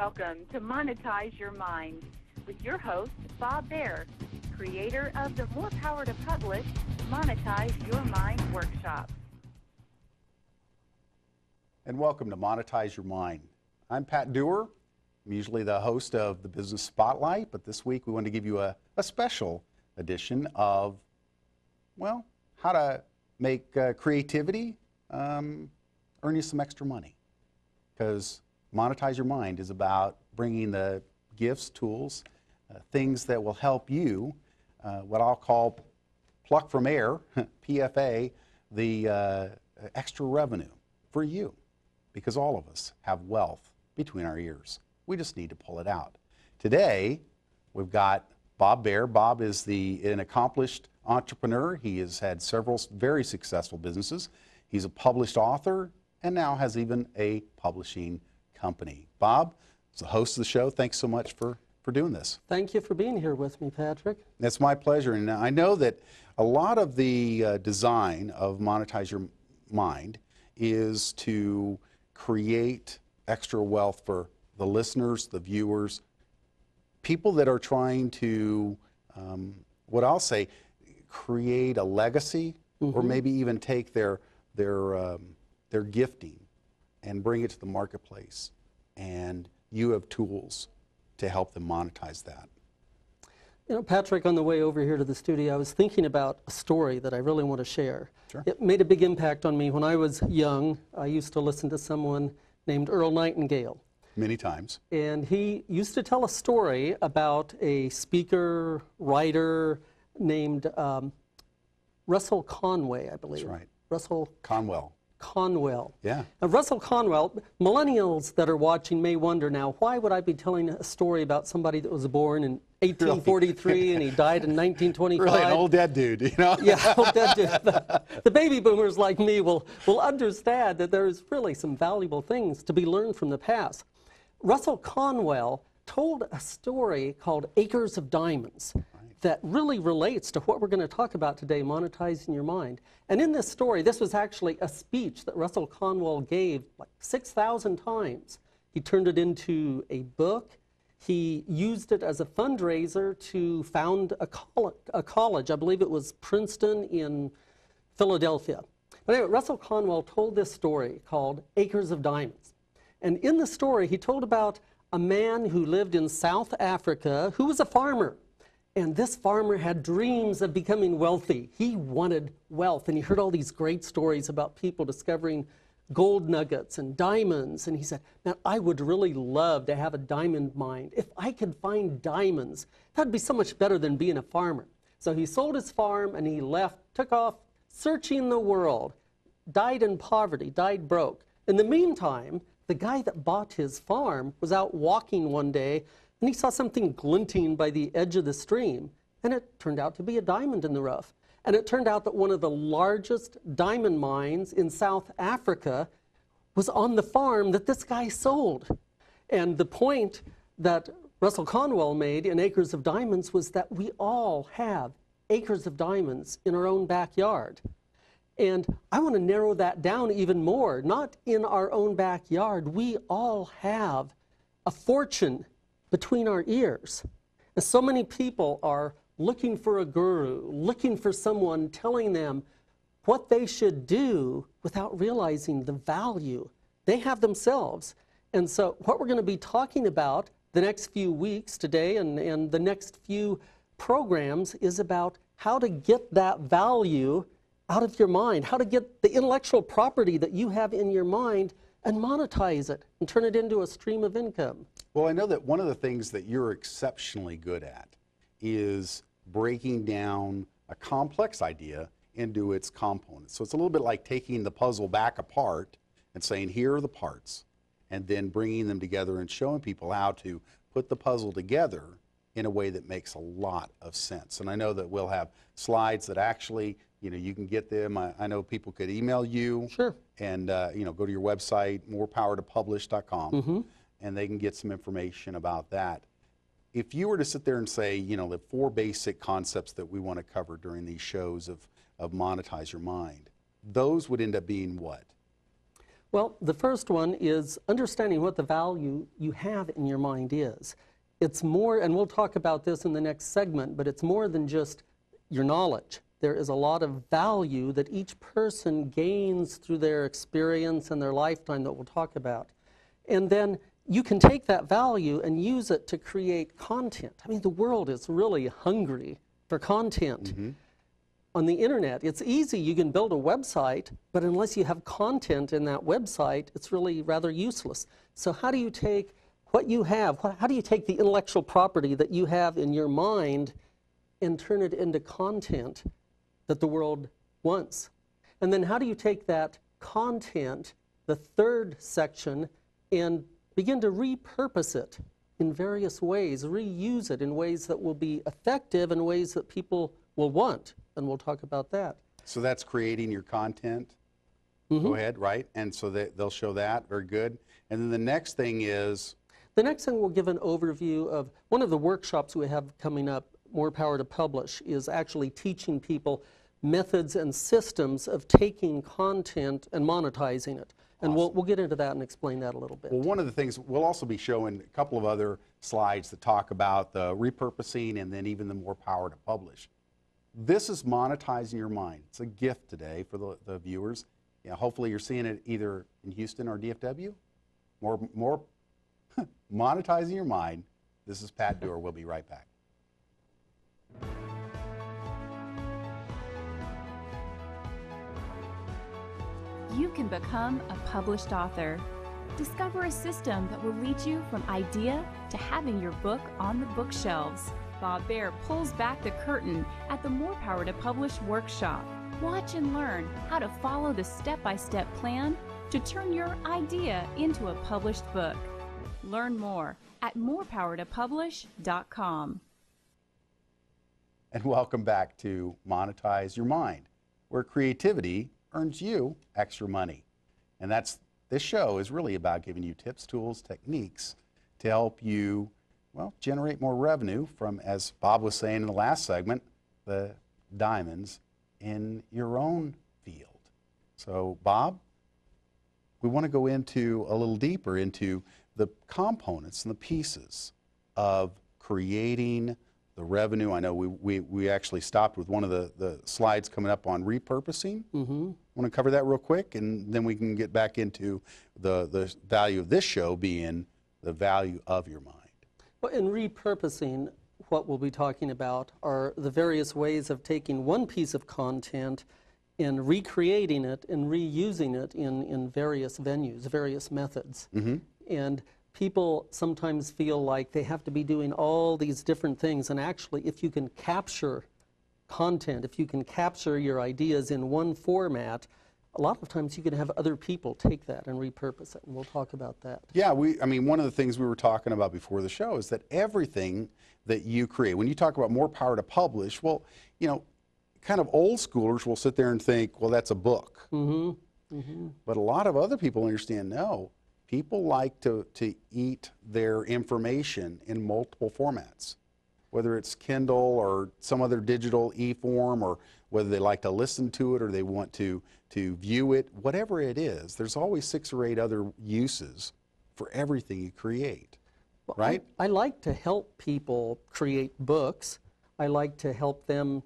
welcome to Monetize Your Mind with your host, Bob Baer, creator of the More Power to Publish Monetize Your Mind workshop. And welcome to Monetize Your Mind. I'm Pat Dewar. I'm usually the host of the Business Spotlight, but this week we want to give you a special edition of, well, how to make creativity earn you some extra money. Because Monetize Your Mind is about bringing the gifts, tools, things that will help you, what I'll call pluck from air, PFA, the extra revenue for you. Because all of us have wealth between our ears. We just need to pull it out. Today, we've got Bob Baer. Bob is an accomplished entrepreneur. He has had several very successful businesses. He's a published author and now has even a publishing company. Bob, as the host of the show, thanks so much for doing this. Thank you for being here with me, Patrick. It's my pleasure. And I know that a lot of the design of Monetize Your Mind is to create extra wealth for the listeners, the viewers, people that are trying to, what I'll say, create a legacy, or maybe even take their gifting and bring it to the marketplace. And you have tools to help them monetize that. You know, Patrick, on the way over here to the studio, I was thinking about a story that I really want to share. Sure. It made a big impact on me. When I was young, I used to listen to someone named Earl Nightingale. Many times. And he used to tell a story about a speaker, writer named Russell Conway, I believe. That's right. Russell Conwell. Yeah. Now, Russell Conwell, millennials that are watching may wonder now, why would I be telling a story about somebody that was born in 1843 and he died in 1925? Really an old dead dude, you know? Yeah, old dead dude. The baby boomers like me will understand that there's really some valuable things to be learned from the past. Russell Conwell told a story called Acres of Diamonds that really relates to what we're going to talk about today, monetizing your mind. And in this story, this was actually a speech that Russell Conwell gave like 6,000 times. He turned it into a book. He used it as a fundraiser to found a college. I believe it was Princeton in Philadelphia. But anyway, Russell Conwell told this story called Acres of Diamonds. And in the story, he told about a man who lived in South Africa who was a farmer. And this farmer had dreams of becoming wealthy. He wanted wealth, and he heard all these great stories about people discovering gold nuggets and diamonds. And he said, man, I would really love to have a diamond mine. If I could find diamonds, that'd be so much better than being a farmer. So he sold his farm and he left, took off searching the world, died in poverty, died broke. In the meantime, the guy that bought his farm was out walking one day and he saw something glinting by the edge of the stream, and it turned out to be a diamond in the rough. And it turned out that one of the largest diamond mines in South Africa was on the farm that this guy sold. And the point that Russell Conwell made in Acres of Diamonds was that we all have acres of diamonds in our own backyard. And I want to narrow that down even more. Not in our own backyard. We all have a fortune between our ears. And so many people are looking for a guru, looking for someone telling them what they should do without realizing the value they have themselves. And so what we're going to be talking about the next few weeks today and the next few programs is about how to get that value out of your mind, how to get the intellectual property that you have in your mind and monetize it and turn it into a stream of income. Well, I know that one of the things that you're exceptionally good at is breaking down a complex idea into its components. So it's a little bit like taking the puzzle back apart and saying, here are the parts, and then bringing them together and showing people how to put the puzzle together in a way that makes a lot of sense. And I know that we'll have slides that actually, you know, you can get them. I know people could email you. Sure. And, you know, go to your website, morepowertopublish.com, and they can get some information about that. If you were to sit there and say, you know, the 4 basic concepts that we want to cover during these shows of Monetize Your Mind, those would end up being what? Well, the first one is understanding what the value you have in your mind is. It's more, and we'll talk about this in the next segment, but it's more than just your knowledge. There is a lot of value that each person gains through their experience and their lifetime that we'll talk about. And then you can take that value and use it to create content. I mean, the world is really hungry for content. On the internet, it's easy. You can build a website, but unless you have content in that website, it's really rather useless. So how do you take what you have, how do you take the intellectual property that you have in your mind and turn it into content that the world wants? And then how do you take that content, the third section, and begin to repurpose it in various ways, reuse it in ways that will be effective and ways that people will want? And we'll talk about that. So that's creating your content. Go ahead, right? And so they'll show that. Very good. And then the next thing is? The next thing we'll give an overview of one of the workshops we have coming up, More Power to Publish, is actually teaching people methods and systems of taking content and monetizing it. And we'll get into that and explain that a little bit. Well, one of the things, we'll also be showing a couple of other slides that talk about the repurposing and then even the More Power to Publish. This is monetizing your mind. It's a gift today for the viewers. Hopefully you're seeing it either in Houston or DFW. More monetizing your mind. This is Pat Dewar. We'll be right back. You can become a published author. Discover a system that will lead you from idea to having your book on the bookshelves. Bob Baer pulls back the curtain at the More Power to Publish workshop. Watch and learn how to follow the step-by-step plan to turn your idea into a published book. Learn more at morepowertopublish.com. And welcome back to Monetize Your Mind, where creativity earns you extra money. And this show is really about giving you tips, tools, techniques to help you, well, generate more revenue from, as Bob was saying in the last segment, the diamonds in your own field. So, Bob, we want to go into a little deeper into the components and the pieces of creating the revenue. I know we actually stopped with one of the slides coming up on repurposing. Want to cover that real quick, and then we can get back into the value of this show being the value of your mind. Well, in repurposing, what we'll be talking about are the various ways of taking one piece of content and recreating it and reusing it in various venues, various methods. And people sometimes feel like they have to be doing all these different things, and actually if you can capture content, if you can capture your ideas in one format, a lot of times you can have other people take that and repurpose it, and we'll talk about that. Yeah, I mean, one of the things we were talking about before the show is that everything that you create, when you talk about More Power to Publish, well, kind of old schoolers will sit there and think, well, that's a book. But a lot of other people understand, no, people like to eat their information in multiple formats, whether it's Kindle or some other digital e-form, or whether they like to listen to it or they want to view it, whatever it is, there's always 6 or 8 other uses for everything you create, Well, right? I like to help people create books. I like to help them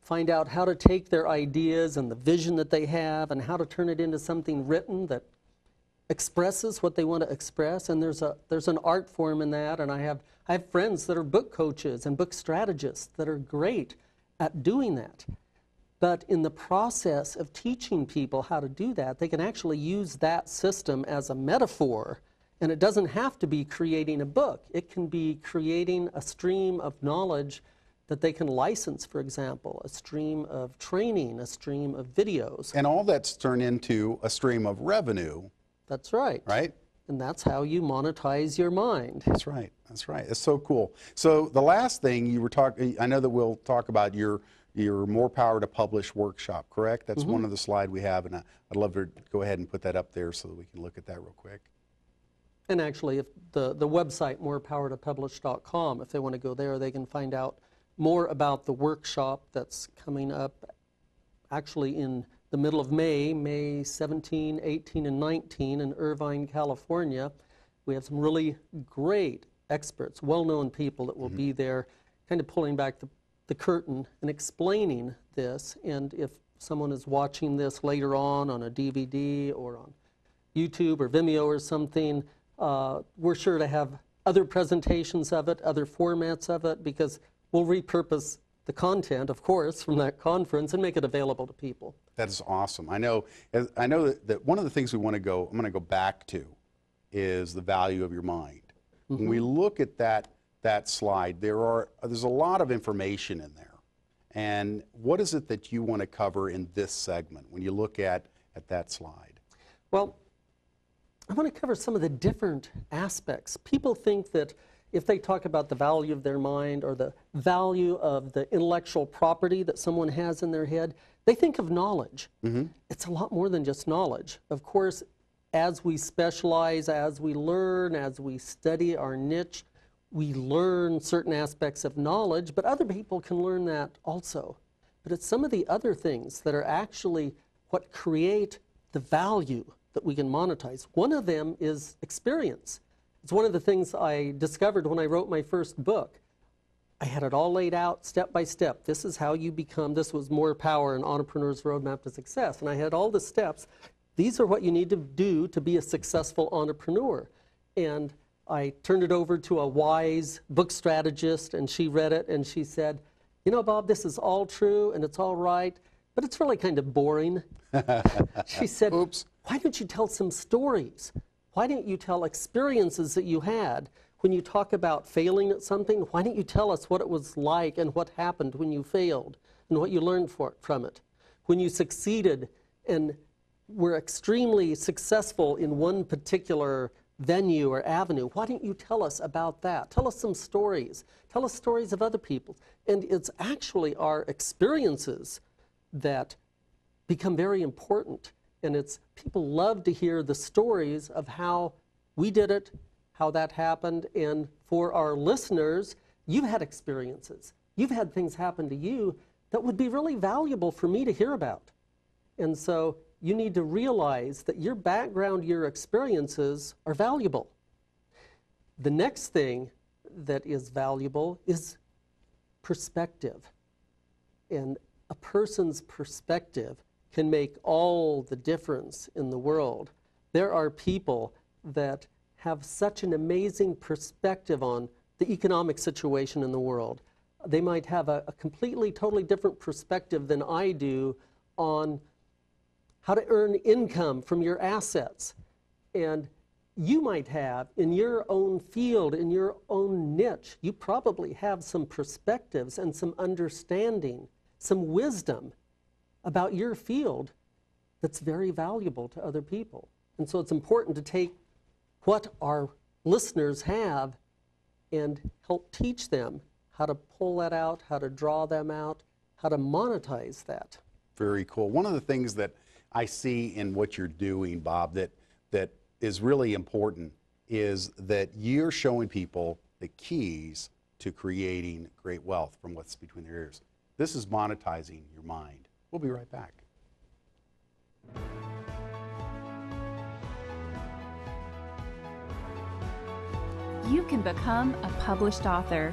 find out how to take their ideas and the vision that they have and how to turn it into something written that expresses what they want to express. And there's an art form in that, and I have friends that are book coaches and book strategists that are great at doing that. But in the process of teaching people how to do that, they can actually use that system as a metaphor. And it doesn't have to be creating a book. It can be creating a stream of knowledge that they can license, for example, a stream of training, a stream of videos. And all that's turned into a stream of revenue. That's right. Right? And that's how you monetize your mind. That's right. That's right. It's so cool. So the last thing you were talking, I know that we'll talk about your More Power to Publish workshop, correct? That's one of the slides we have, and I'd love to go ahead and put that up there so that we can look at that real quick. And actually, if the website, morepowertopublish.com, if they want to go there, they can find out more about the workshop that's coming up actually in the middle of May, May 17, 18, and 19 in Irvine, California. We have some really great experts, well-known people that will be there kind of pulling back the curtain and explaining this. And if someone is watching this later on a DVD or on YouTube or Vimeo or something, we're sure to have other presentations of it, other formats of it, because we'll repurpose the content, of course, from that conference and make it available to people. That is awesome. I know that one of the things I'm going to go back to is the value of your mind. When we look at that slide, there's a lot of information in there. And what is it that you want to cover in this segment when you look at that slide? Well, I want to cover some of the different aspects. People think that if they talk about the value of their mind or the value of the intellectual property that someone has in their head, they think of knowledge. It's a lot more than just knowledge. Of course, as we specialize, as we learn, as we study our niche, we learn certain aspects of knowledge, but other people can learn that also. But it's some of the other things that are actually what create the value that we can monetize. One of them is experience. It's one of the things I discovered when I wrote my first book. I had it all laid out step by step. This is how you become, this was More Power, an Entrepreneur's Roadmap to Success. And I had all the steps. These are what you need to do to be a successful entrepreneur. And I turned it over to a wise book strategist, and she read it, and she said, you know, Bob, this is all true, and it's all right, but it's really kind of boring. She said, Oops. Why don't you tell some stories? Why don't you tell experiences that you had? When you talk about failing at something, why don't you tell us what it was like and what happened when you failed and what you learned from it? When you succeeded and were extremely successful in one particular venue or avenue, why don't you tell us about that? Tell us some stories. Tell us stories of other people. And it's actually our experiences that become very important. And it's people love to hear the stories of how we did it, how that happened. And for our listeners, you've had experiences. You've had things happen to you that would be really valuable for me to hear about. And so you need to realize that your background, your experiences are valuable. The next thing that is valuable is perspective. And a person's perspective can make all the difference in the world. There are people that have such an amazing perspective on the economic situation in the world. They might have a completely, totally different perspective than I do on how to earn income from your assets. And you might have, in your own field, in your own niche, you probably have some perspectives and some understanding, some wisdom about your field that's very valuable to other people. And so it's important to take what our listeners have and help teach them how to pull that out, how to draw them out, how to monetize that. Very cool. One of the things that I see in what you're doing, Bob, that is really important is that you're showing people the keys to creating great wealth from what's between their ears. This is monetizing your mind. We'll be right back. You can become a published author.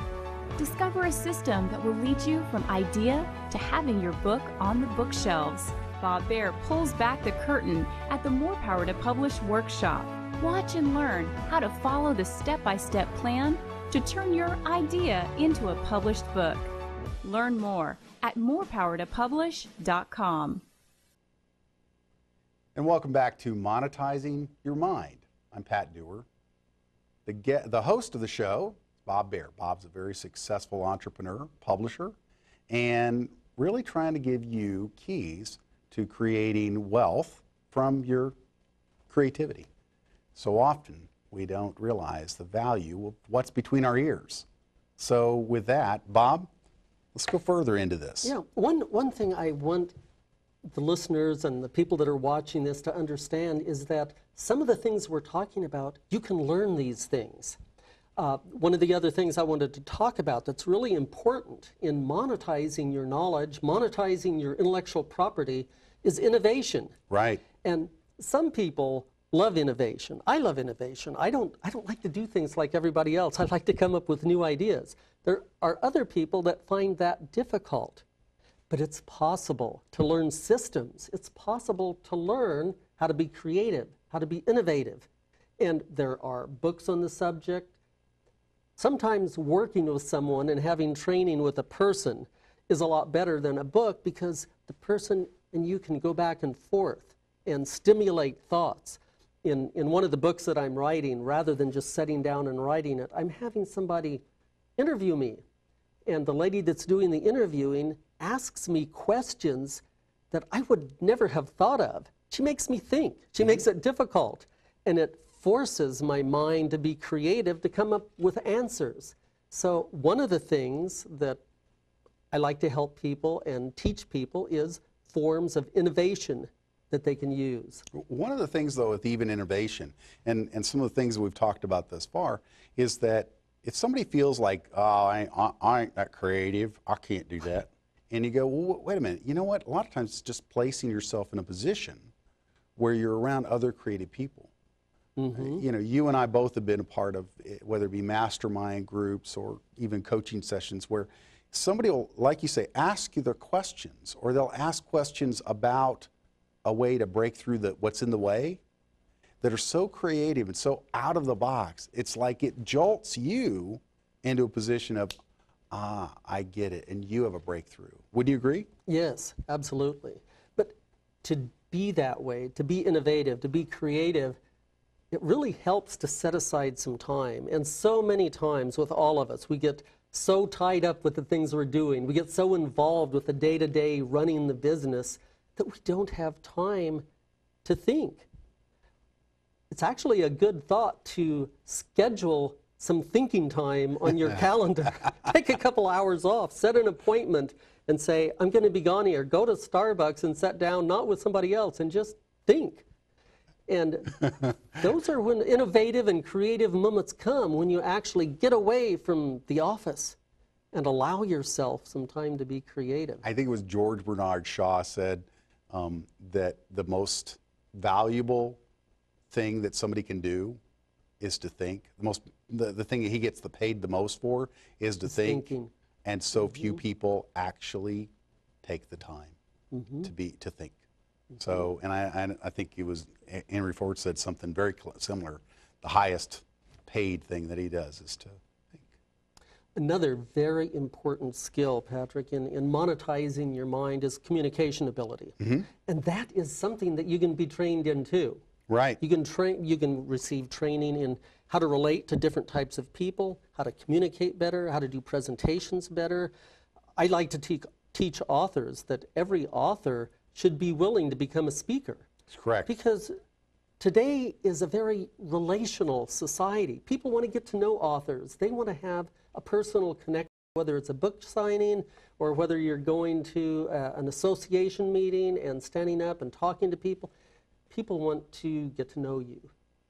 Discover a system that will lead you from idea to having your book on the bookshelves. Bob Baer pulls back the curtain at the More Power to Publish workshop. Watch and learn how to follow the step-by-step plan to turn your idea into a published book. Learn more at morepowertopublish.com. And welcome back to Monetizing Your Mind. I'm Pat Dewar. The host of the show is Bob Baer. Bob's a very successful entrepreneur, publisher, and really trying to give you keys to creating wealth from your creativity. So often we don't realize the value of what's between our ears. So with that, Bob, let's go further into this. Yeah, one thing I want the listeners and the people that are watching this to understand is that some of the things we're talking about, you can learn these things. One of the other things I wanted to talk about that's really important in monetizing your knowledge, monetizing your intellectual property, is innovation. Right. And some people love innovation. I love innovation. I don't like to do things like everybody else. I like to come up with new ideas. There are other people that find that difficult. But it's possible to learn systems. It's possible to learn how to be creative, how to be innovative. And there are books on the subject. Sometimes working with someone and having training with a person is a lot better than a book, because the person and you can go back and forth and stimulate thoughts. In one of the books that I'm writing, rather than just sitting down and writing it, I'm having somebody interview me. And the lady that's doing the interviewing asks me questions that I would never have thought of. She makes me think. She makes it difficult. And it forces my mind to be creative, to come up with answers. So one of the things that I like to help people and teach people is forms of innovation that they can use. One of the things, though, with even innovation, and some of the things that we've talked about thus far, is that if somebody feels like, oh, I ain't that creative, I can't do that, and you go, well, wait a minute, you know what? A lot of times it's just placing yourself in a position where you're around other creative people. You know, you and I both have been a part of, whether it be mastermind groups or even coaching sessions, where somebody will, like you say, ask you their questions, or they'll ask questions about a way to break through what's in the way, that are so creative and so out of the box. It's like it jolts you into a position of, I get it, and you have a breakthrough. Would you agree? Yes, absolutely. But to be that way, to be innovative, to be creative, it really helps to set aside some time. And so many times with all of us, we get so tied up with the things we're doing. We get so involved with the day-to-day running the business that we don't have time to think. It's actually a good thought to schedule some thinking time on your calendar. Take a couple hours off, set an appointment, and say, I'm going to be gone here. Go to Starbucks and sit down, not with somebody else, and just think. And those are when innovative and creative moments come, when you actually get away from the office and allow yourself some time to be creative. I think it was George Bernard Shaw said that the most valuable thing that somebody can do is to think. The thing that he gets paid the most for is to think. Thinking. And so few people actually take the time to think. So, and I think it was Henry Ford said something very similar. The highest paid thing that he does is to think. Another very important skill, Patrick, in monetizing your mind is communication ability. And that is something that you can be trained in too. Right. You can receive training in how to relate to different types of people, how to communicate better, how to do presentations better. I like to teach authors that every author should be willing to become a speaker. That's correct. Because today is a very relational society. People want to get to know authors. They want to have a personal connection, whether it's a book signing or whether you're going to an association meeting and standing up and talking to people. People want to get to know you.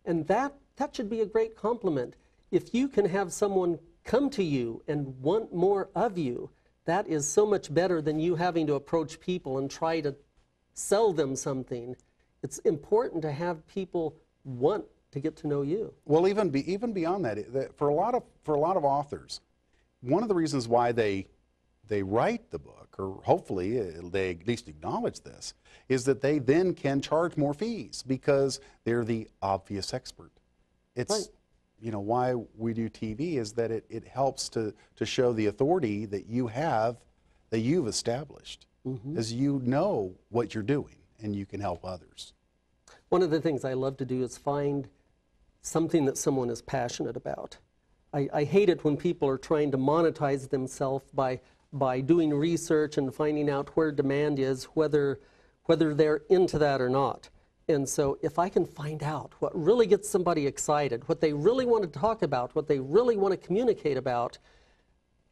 And that should be a great compliment. If you can have someone come to you and want more of you, that is so much better than you having to approach people and try to sell them something. It's important to have people want to get to know you. Well, even beyond that, for a lot of authors, one of the reasons why they write the book, or hopefully they at least acknowledge this, is that they then can charge more fees because they're the obvious expert. It's right. You know, why we do TV is that it helps to show the authority that you have, that you've established, as you know what you're doing and you can help others. One of the things I love to do is find something that someone is passionate about. I hate it when people are trying to monetize themselves by doing research and finding out where demand is, whether they're into that or not. And so if I can find out what really gets somebody excited, what they really want to talk about, what they really want to communicate about,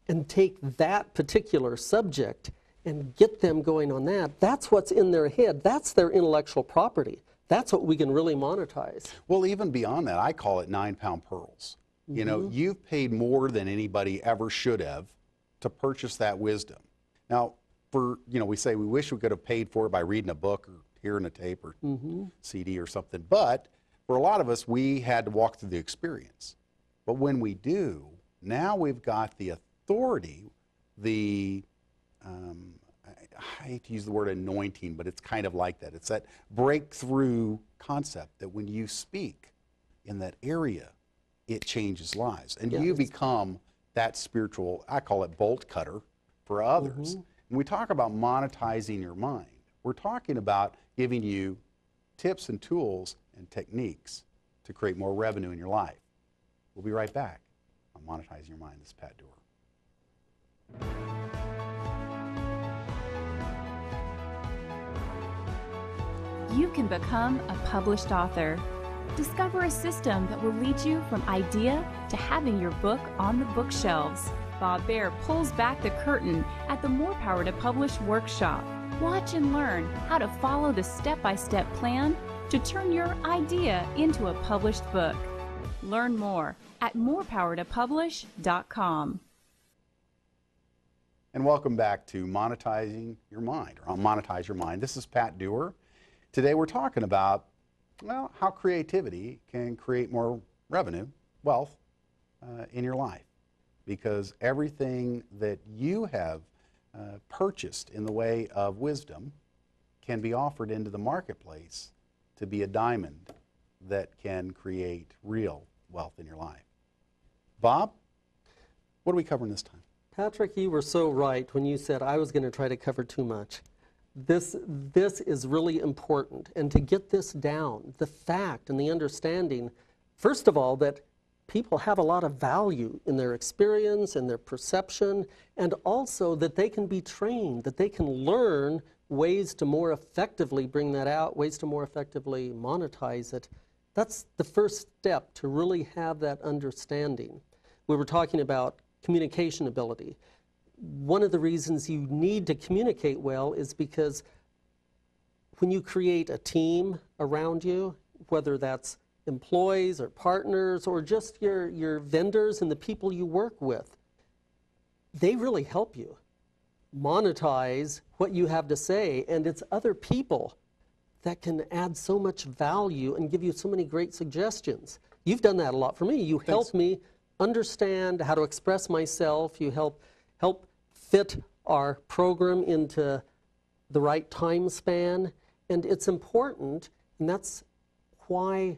and take that particular subject and get them going on that, that's what's in their head. That's their intellectual property. That's what we can really monetize. Well, even beyond that, I call it 9-pound pearls. You know, you've paid more than anybody ever should have to purchase that wisdom. Now, for, we say we wish we could have paid for it by reading a book or hearing a tape or CD or something. But for a lot of us, we had to walk through the experience. But when we do, now we've got the authority, I hate to use the word anointing, but it's kind of like that. It's that breakthrough concept that when you speak in that area, it changes lives. And you become that spiritual, I call it bolt cutter for others. When we talk about monetizing your mind, we're talking about giving you tips and tools and techniques to create more revenue in your life. We'll be right back on Monetizing Your Mind. This is Pat Dewar. You can become a published author. Discover a system that will lead you from idea to having your book on the bookshelves. Bob Baer pulls back the curtain at the More Power to Publish workshop. Watch and learn how to follow the step-by-step plan to turn your idea into a published book. Learn more at morepowertopublish.com. And welcome back to Monetizing Your Mind, or Monetize Your Mind. This is Pat Dewar. Today we're talking about, well, how creativity can create more revenue, wealth, in your life. Because everything that you have purchased in the way of wisdom can be offered into the marketplace to be a diamond that can create real wealth in your life. Bob, what are we covering this time? Patrick, you were so right when you said I was going to try to cover too much. This is really important. And to get this down, the fact and the understanding, first of all, that people have a lot of value in their experience and their perception, and also that they can be trained, that they can learn ways to more effectively bring that out, ways to more effectively monetize it. That's the first step to really have that understanding. We were talking about communication ability. One of the reasons you need to communicate well is because when you create a team around you, whether that's employees or partners or just your vendors and the people you work with, they really help you monetize what you have to say, and it's other people that can add so much value and give you so many great suggestions. You've done that a lot for me. You help me understand how to express myself. You help fit our program into the right time span, and it's important, and that's why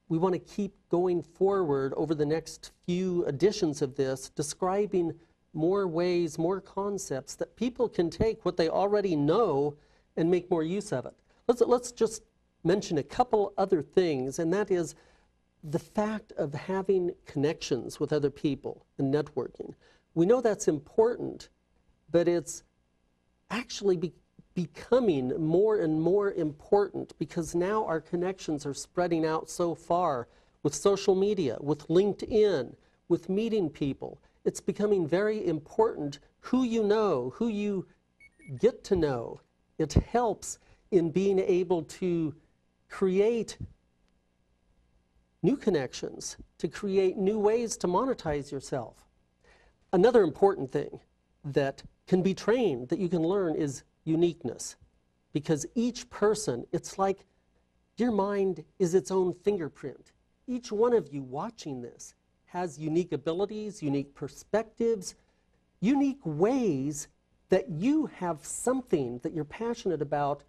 we want to keep going forward over the next few editions of this, describing more ways, more concepts that people can take what they already know and make more use of it. Let's just mention a couple other things, and that is the fact of having connections with other people and networking. We know that's important, but it's actually becoming more and more important because now our connections are spreading out so far with social media, with LinkedIn, with meeting people. It's becoming very important who you know, who you get to know. It helps in being able to create new connections, to create new ways to monetize yourself. Another important thing that can be trained, that you can learn, is uniqueness. Because each person, it's like your mind is its own fingerprint. Each one of you watching this has unique abilities, unique perspectives, unique ways that you have something that you're passionate about.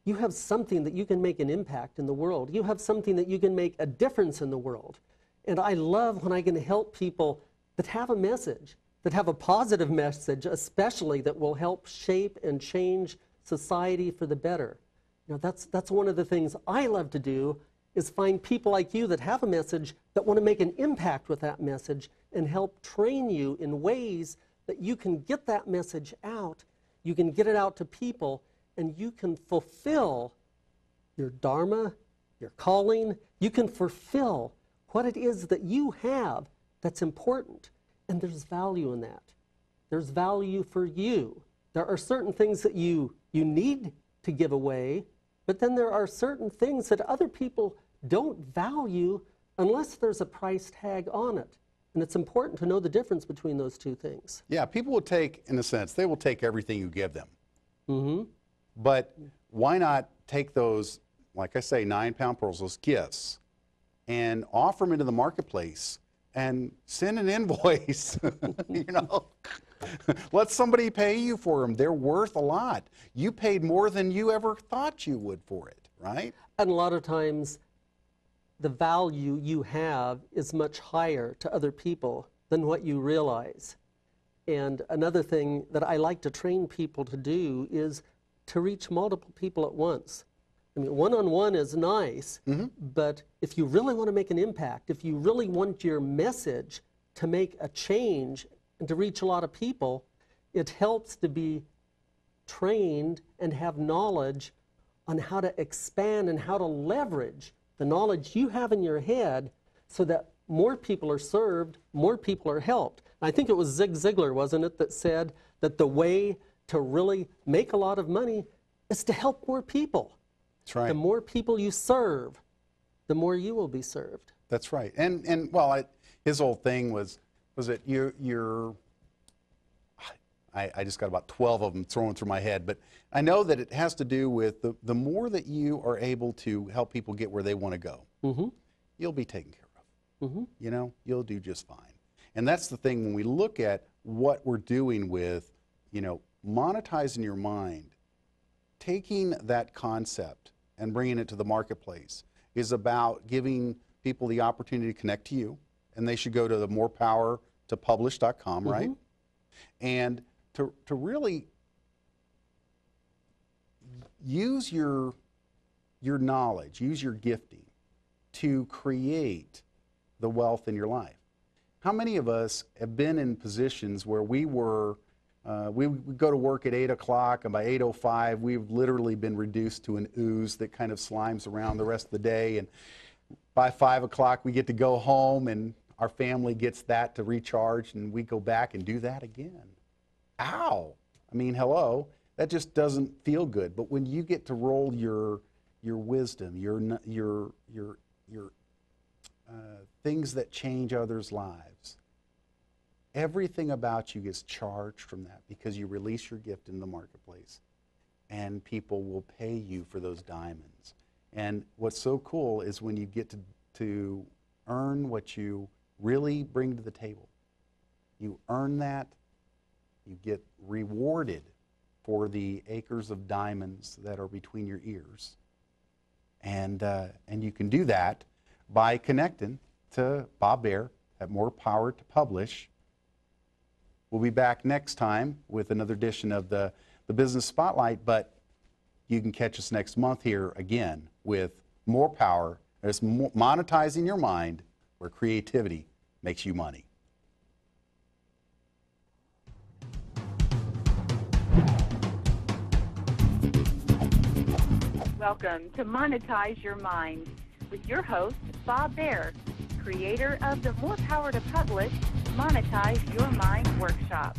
You have something that you can make an impact in the world. You have something that you can make a difference in the world. And I love when I can help people that have a message, that have a positive message, especially that will help shape and change society for the better. You know, that's one of the things I love to do, is find people like you that have a message that want to make an impact with that message and help train you in ways that you can get that message out, you can get it out to people, and you can fulfill your dharma, your calling. You can fulfill what it is that you have that's important. And there's value in that. There's value for you. There are certain things that you need to give away, but then there are certain things that other people don't value unless there's a price tag on it. And it's important to know the difference between those two things. Yeah, people will take, in a sense, they will take everything you give them. Mm-hmm. But why not take those, like I say, 9-pound pearls, those gifts, and offer them into the marketplace and send an invoice, you know? Let somebody pay you for them. They're worth a lot. You paid more than you ever thought you would for it, right? And a lot of times, the value you have is much higher to other people than what you realize. And another thing that I like to train people to do is to reach multiple people at once. I mean, one-on-one is nice, but if you really want to make an impact, if you really want your message to make a change and to reach a lot of people, it helps to be trained and have knowledge on how to expand and how to leverage the knowledge you have in your head so that more people are served, more people are helped. And I think it was Zig Ziglar, wasn't it, that said that the way to really make a lot of money is to help more people. That's right. The more people you serve, the more you will be served. That's right. And well, his whole thing was that I just got about 12 of them thrown through my head, but I know that it has to do with the more that you are able to help people get where they want to go, you'll be taken care of. You know, you'll do just fine. And that's the thing when we look at what we're doing with, you know, monetizing your mind, taking that concept and bringing it to the marketplace is about giving people the opportunity to connect to you, and they should go to the morepowertopublish.com, right? And to really use your knowledge, use your gifting to create the wealth in your life. How many of us have been in positions where we were we would go to work at 8 o'clock, and by 8:05, we've literally been reduced to an ooze that kind of slimes around the rest of the day. And by 5 o'clock, we get to go home, and our family gets that to recharge, and we go back and do that again. Ow! I mean, hello, that just doesn't feel good. But when you get to roll your wisdom, your things that change others' lives, everything about you gets charged from that because you release your gift in the marketplace, and people will pay you for those diamonds. And what's so cool is when you get to earn what you really bring to the table. You earn that, you get rewarded for the acres of diamonds that are between your ears. And you can do that by connecting to Bob Baer at More Power to Publish. We'll be back next time with another edition of the Business Spotlight, but you can catch us next month here again with More Power. It's monetizing your mind, where creativity makes you money. Welcome to Monetize Your Mind with your host, Bob Baer, creator of the More Power to Publish Monetize Your Mind workshop.